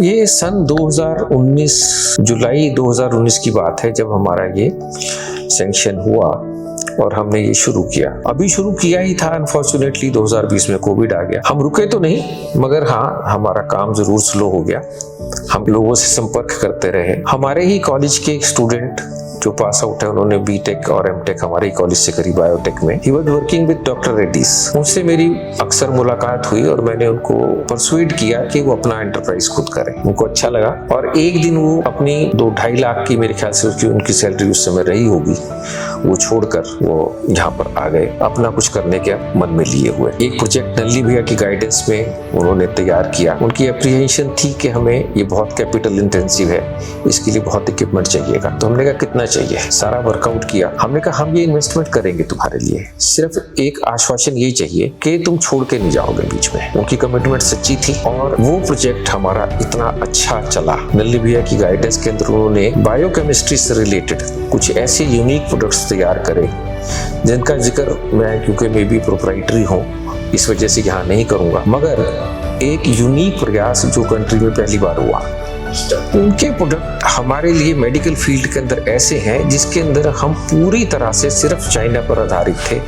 ये सन 2019 जुलाई 2019 की बात है जब हमारा ये सैंक्शन हुआ और हमने ये शुरू किया। अभी शुरू किया ही था, अनफॉर्चुनेटली 2020 में कोविड आ गया। हम रुके तो नहीं, मगर हाँ हमारा काम जरूर स्लो हो गया। हम लोगों से संपर्क करते रहे। हमारे ही कॉलेज के एक स्टूडेंट जो पास आउट है, उन्होंने बीटेक और एमटेक हमारे ही कॉलेज से करी बायोटेक में। He was working with doctor Reddy's. उनसे मेरी अक्सर मुलाकात हुई और मैंने उनको परसुएड किया कि वो अपना एंटरप्राइज खुद करें। उनको अच्छा लगा और एक दिन वो अपनी 2-2.5 लाख की मेरे ख्याल से उनकी सैलरी उस समय रही होगी, वो छोड़कर वो यहाँ पर आ गए अपना कुछ करने के मन में लिए हुए। एक प्रोजेक्ट नल्ली भैया की गाइडेंस में उन्होंने तैयार किया। उनकी एप्रीहेंशन थी कि हमें ये बहुत कैपिटल इंटेंसिव है, इसके लिए बहुत इक्विपमेंट चाहिएगा। तो हमने कहा कितना चाहिए, सारा वर्कआउट किया। हमने कहा हम ये इन्वेस्टमेंट करेंगे तुम्हारे लिए, सिर्फ एक आश्वासन ये चाहिए कि तुम छोड़ के नहीं जाओगे बीच में। उनकी कमिटमेंट सच्ची थी और वो प्रोजेक्ट हमारा इतना अच्छा चला। नल्ली भैया की गाइडेंस के अंदर उन्होंने बायोकेमिस्ट्री से रिलेटेड कुछ ऐसे यूनिक प्रोडक्ट्स तैयार करे जिनका जिक्र मैं, क्योंकि मैं भी प्रोप्राइटरी हूँ, इस वजह से यहाँ नहीं करूंगा, मगर एक यूनिक प्रयास जो कंट्री में पहली बार हुआ। उनके प्रोडक्ट हमारे लिए मेडिकल फील्ड के अंदर ऐसे हैं जिसके अंदर हम पूरी तरह से सिर्फ चाइना पर आधारित थे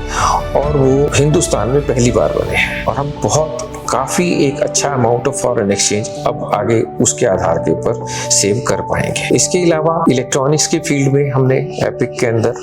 और वो हिंदुस्तान में पहली बार बने हैं। और हम बहुत काफी एक अच्छा अमाउंट ऑफ फॉरेन एक्सचेंज अब आगे उसके आधार के ऊपर सेव कर पाएंगे। इसके अलावा इलेक्ट्रॉनिक्स के फील्ड में हमने एपिक के अंदर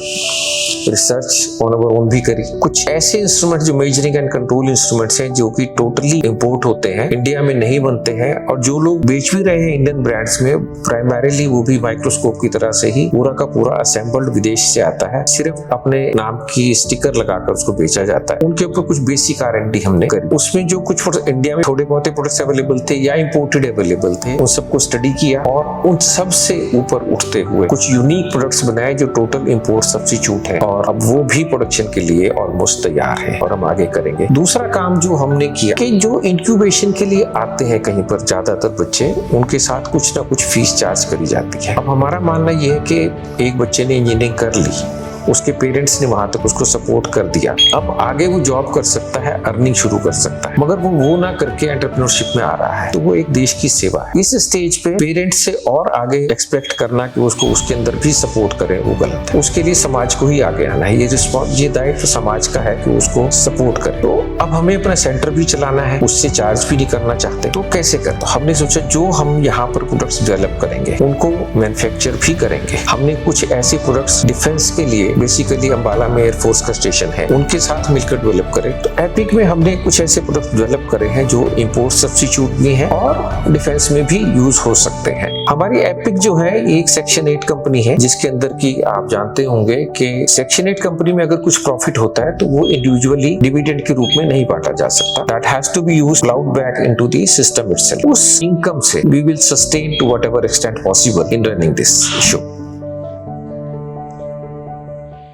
रिसर्च ऑन अवर ओन भी करी। कुछ ऐसे इंस्ट्रूमेंट जो मेजरिंग एंड कंट्रोल इंस्ट्रूमेंट्स हैं जो कि टोटली इंपोर्ट होते हैं, इंडिया में नहीं बनते हैं, और जो लोग बेच भी रहे हैं इंडियन ब्रांड्स में, प्राइमरीली वो भी माइक्रोस्कोप की तरह से ही पूरा का पूरा असेंबल्ड विदेश से आता है, सिर्फ अपने नाम की स्टिकर लगाकर उसको बेचा जाता है। उनके ऊपर कुछ बेसिक R&D हमने करी। उसमें जो कुछ इंडिया में थोड़े बहुत प्रोडक्ट्स अवेलेबल थे या इंपोर्टेड अवेलेबल थे, उन सबको स्टडी किया और उन सब से ऊपर उठते हुए कुछ यूनिक प्रोडक्ट्स बनाए जो टोटल इंपोर्ट सब्स्टिट्यूट है, और अब वो भी प्रोडक्शन के लिए ऑलमोस्ट तैयार है और हम आगे करेंगे। दूसरा काम जो हमने किया कि जो इंक्यूबेशन के लिए आते हैं कहीं पर ज्यादातर बच्चे, उनके साथ कुछ ना कुछ फीस चार्ज करी जाती है। अब हमारा मानना यह है कि एक बच्चे ने इंजीनियरिंग कर ली, उसके पेरेंट्स ने वहां तक उसको सपोर्ट कर दिया, अब आगे वो जॉब कर सकता है, अर्निंग शुरू कर सकता है, मगर वो ना करके एंटरप्रेन्योरशिप में आ रहा है, तो वो एक देश की सेवा है। इस स्टेज पे पेरेंट्स से और आगे एक्सपेक्ट करना कि उसको उसके अंदर भी सपोर्ट करें, वो गलत है। उसके लिए समाज को ही आगे आना है। ये दायित्व समाज का है कि उसको सपोर्ट करे। तो अब हमें अपना सेंटर भी चलाना है, उससे चार्ज भी नहीं करना चाहते, तो कैसे कर? तो हमने सोचा जो हम यहाँ पर प्रोडक्ट्स डेवलप करेंगे उनको मैन्युफैक्चर भी करेंगे। हमने कुछ ऐसे प्रोडक्ट्स डिफेंस के लिए, बेसिकली अंबाला में एयरफोर्स का स्टेशन है, उनके साथ मिलकर डेवलप करें। तो एपिक में हमने कुछ ऐसे प्रोडक्ट डेवलप करे हैं जो इंपोर्ट सब्स्टिट्यूट भी हैं और डिफेंस में भी यूज हो सकते हैं। हमारी एपिक जो है एक सेक्शन 8 कंपनी है, जिसके अंदर की आप जानते होंगे कि सेक्शन 8 कंपनी में अगर कुछ प्रॉफिट होता है तो वो इंडिविजुअली डिविडेंड के रूप में नहीं बांटा जा सकता। That has to be used ploughed back into the system itself. उस इनकम से we will sustain to whatever extent possible in running this show.